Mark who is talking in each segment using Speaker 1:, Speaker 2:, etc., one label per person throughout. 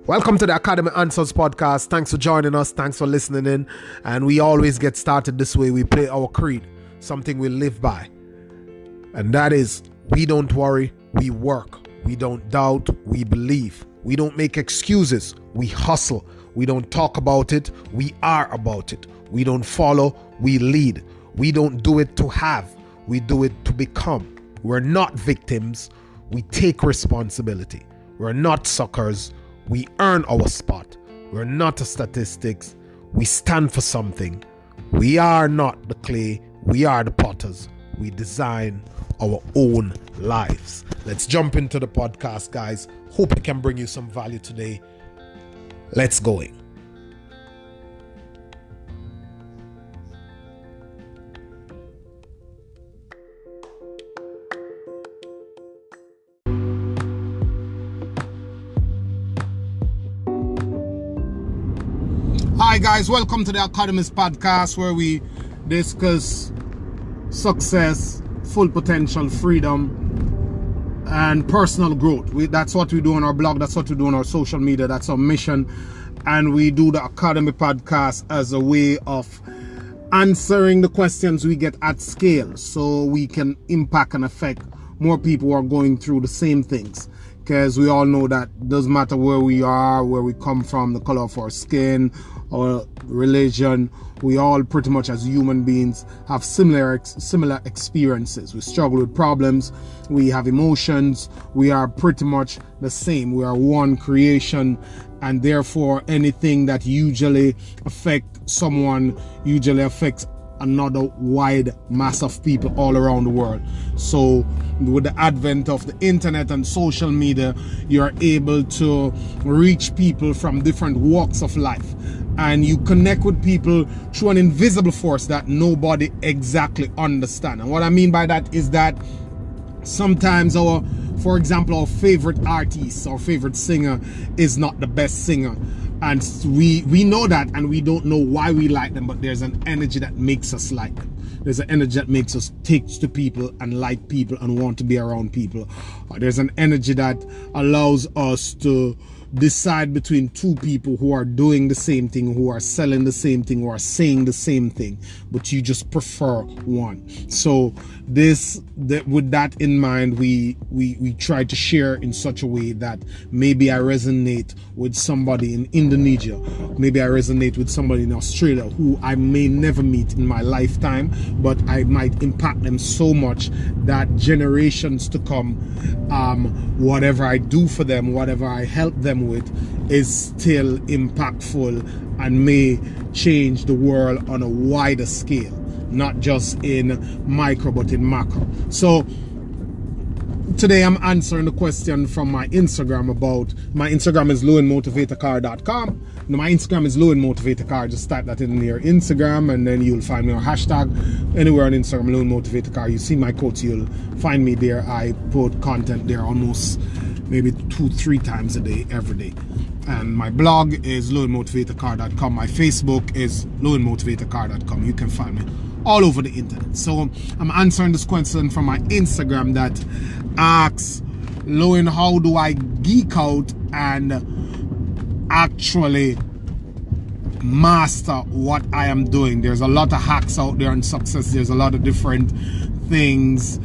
Speaker 1: Welcome to the Academy Answers podcast. Thanks for joining us. Thanks for listening in. And we always get started this way. We play our creed, something we live by. And that is, we don't worry, we work. We don't doubt, we believe. We don't make excuses, we hustle. We don't talk about it, we are about it. We don't follow, we lead. We don't do it to have, we do it to become. We're not victims, we take responsibility. We're not suckers, we earn our spot. We're not a statistics. We stand for something. We are not the clay. We are the potters. We design our own lives. Let's jump into the podcast, guys. Hope it can bring you some value today. Let's go in. Hi guys, welcome to the Academist podcast, where we discuss success, full potential, freedom, and personal growth. That's what we do on our blog, that's what we do on our social media, that's our mission. And we do the Academy podcast as a way of answering the questions we get at scale, so we can impact and affect more people who are going through the same things. Because we all know that it doesn't matter where we are, where we come from, the color of our skin, or religion, we all pretty much as human beings have similar experiences. We struggle with problems, we have emotions, we are pretty much the same. We are one creation, and therefore anything that usually affects someone usually affects another wide mass of people all around the world. So with the advent of the internet and social media, you're able to reach people from different walks of life, and you connect with people through an invisible force that nobody exactly understands. And what I mean by that is that sometimes for example, our favorite artist, our favorite singer is not the best singer. And we know that, and we don't know why we like them, but there's an energy that makes us like them. There's an energy that makes us take to people and like people and want to be around people. There's an energy that allows us to decide between two people who are doing the same thing, who are selling the same thing, who are saying the same thing, but you just prefer one. So with that in mind, we try to share in such a way that maybe I resonate with somebody in Indonesia, maybe I resonate with somebody in Australia who I may never meet in my lifetime, but I might impact them so much that generations to come, whatever I do for them, whatever I help them with, is still impactful and may change the world on a wider scale, not just in micro but in macro. So today I'm answering the question from my Instagram about, my Instagram is lewinmotivatorcar.com. My Instagram is lewinmotivatorcar. Just type that in your Instagram and then you'll find me, or hashtag anywhere on Instagram, lewinmotivatorcar. You see my quotes, you'll find me there. I put content there almost maybe 2-3 times a day, every day. And my blog is lewinmotivatorcar.com. My Facebook is lewinmotivatorcar.com. You can find me all over the internet. So I'm answering this question from my Instagram that asks, Lewin, how do I geek out and actually master what I am doing? There's a lot of hacks out there on success. There's a lot of different things,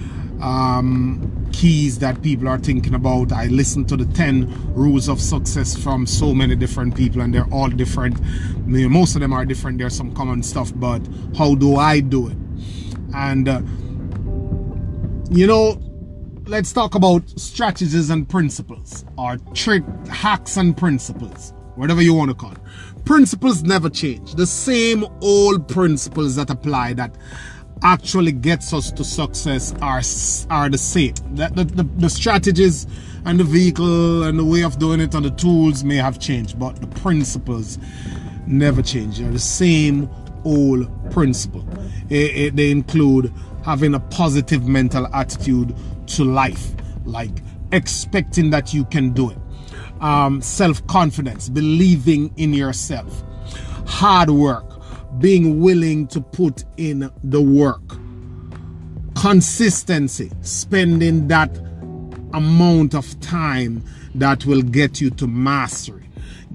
Speaker 1: keys that people are thinking about. I listen to the 10 rules of success from so many different people, and they're all different. Most of them are different. There's some common stuff, but how do I do it? And let's talk about strategies and principles, or trick hacks and principles, whatever you want to call it. Principles never change. The same old principles that apply, that actually gets us to success, are the same. The strategies and the vehicle and the way of doing it and the tools may have changed, but the principles never change. They're the same old principle. They include having a positive mental attitude to life, like expecting that you can do it, self-confidence, believing in yourself, hard work, being willing to put in the work, consistency, spending that amount of time that will get you to mastery.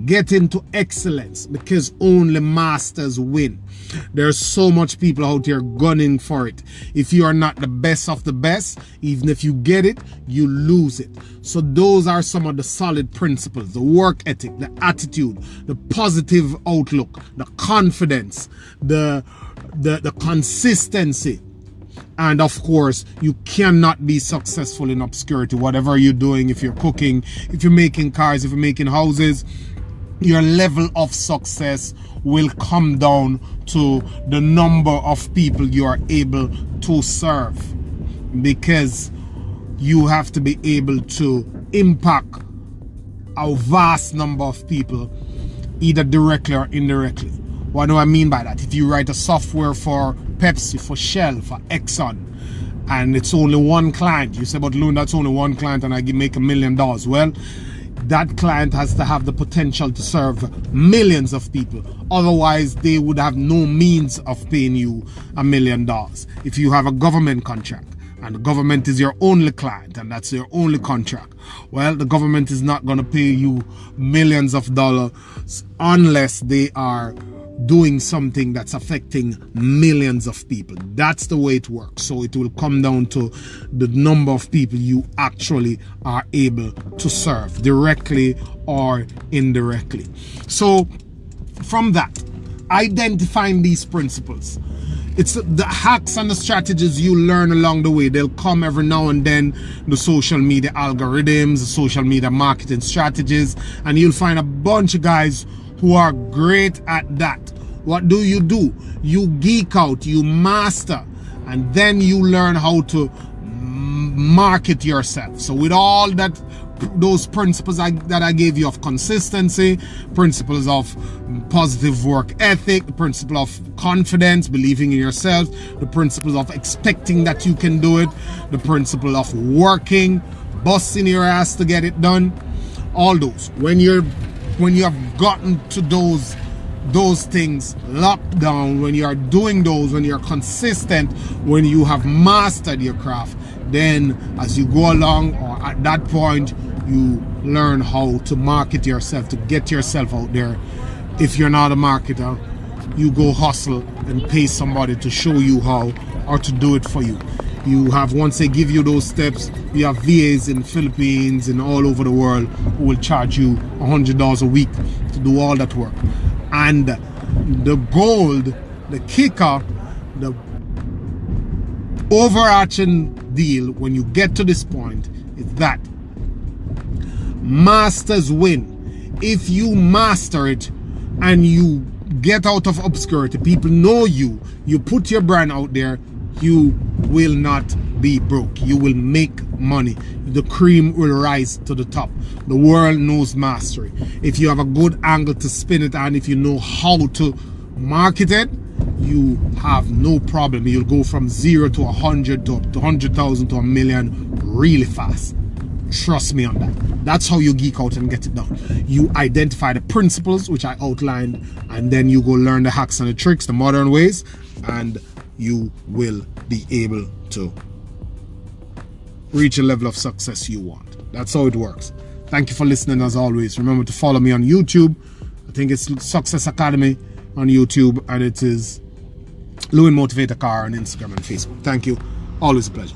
Speaker 1: Get into excellence, because only masters win. There's so much people out here gunning for it. If you are not the best of the best, even if you get it, you lose it. So those are some of the solid principles: the work ethic, the attitude, the positive outlook, the confidence, the consistency. And of course, you cannot be successful in obscurity. Whatever you're doing, if you're cooking, if you're making cars, if you're making houses, your level of success will come down to the number of people you are able to serve, because you have to be able to impact a vast number of people, either directly or indirectly. What do I mean by that? If you write a software for Pepsi, for Shell, for Exxon, and it's only one client, you say, but Loon, that's only one client and I make $1 million. Well, that client has to have the potential to serve millions of people. Otherwise, they would have no means of paying you $1 million. If you have a government contract and the government is your only client and that's your only contract, well, the government is not going to pay you millions of dollars unless they are doing something that's affecting millions of people. That's the way it works. So it will come down to the number of people you actually are able to serve, directly or indirectly. So from that, identifying these principles, it's the hacks and the strategies you learn along the way. They'll come every now and then, the social media algorithms, the social media marketing strategies, and you'll find a bunch of guys who are great at that. What do? You geek out, you master, and then you learn how to market yourself. So with all that, those principles that I gave you of consistency, principles of positive work ethic, the principle of confidence, believing in yourself, the principles of expecting that you can do it, the principle of working, busting your ass to get it done, all those. When you have gotten to those things locked down, when you are doing those, when you're consistent, when you have mastered your craft, then as you go along, or at that point, you learn how to market yourself, to get yourself out there. If you're not a marketer, you go hustle and pay somebody to show you how, or to do it for you. You have, once they give you those steps, you have VAs in the Philippines and all over the world who will charge you $100 a week to do all that work. And the gold, the kicker, the overarching deal when you get to this point is that masters win. If you master it and you get out of obscurity, people know you, you put your brand out there, you will not be broke. You will make money. The cream will rise to the top. The world knows mastery. If you have a good angle to spin it, and if you know how to market it, you have no problem. You'll go from 0 to 100 to 100,000 to 1 million really fast. Trust me on that. That's how you geek out and get it done. You identify the principles which I outlined, and then you go learn the hacks and the tricks, the modern ways, and you will be able to reach a level of success you want. That's how it works. Thank you for listening as always. Remember to follow me on YouTube. I think it's Success Academy on YouTube, and it is Loon Motivator Car on Instagram and Facebook. Thank you. Always a pleasure.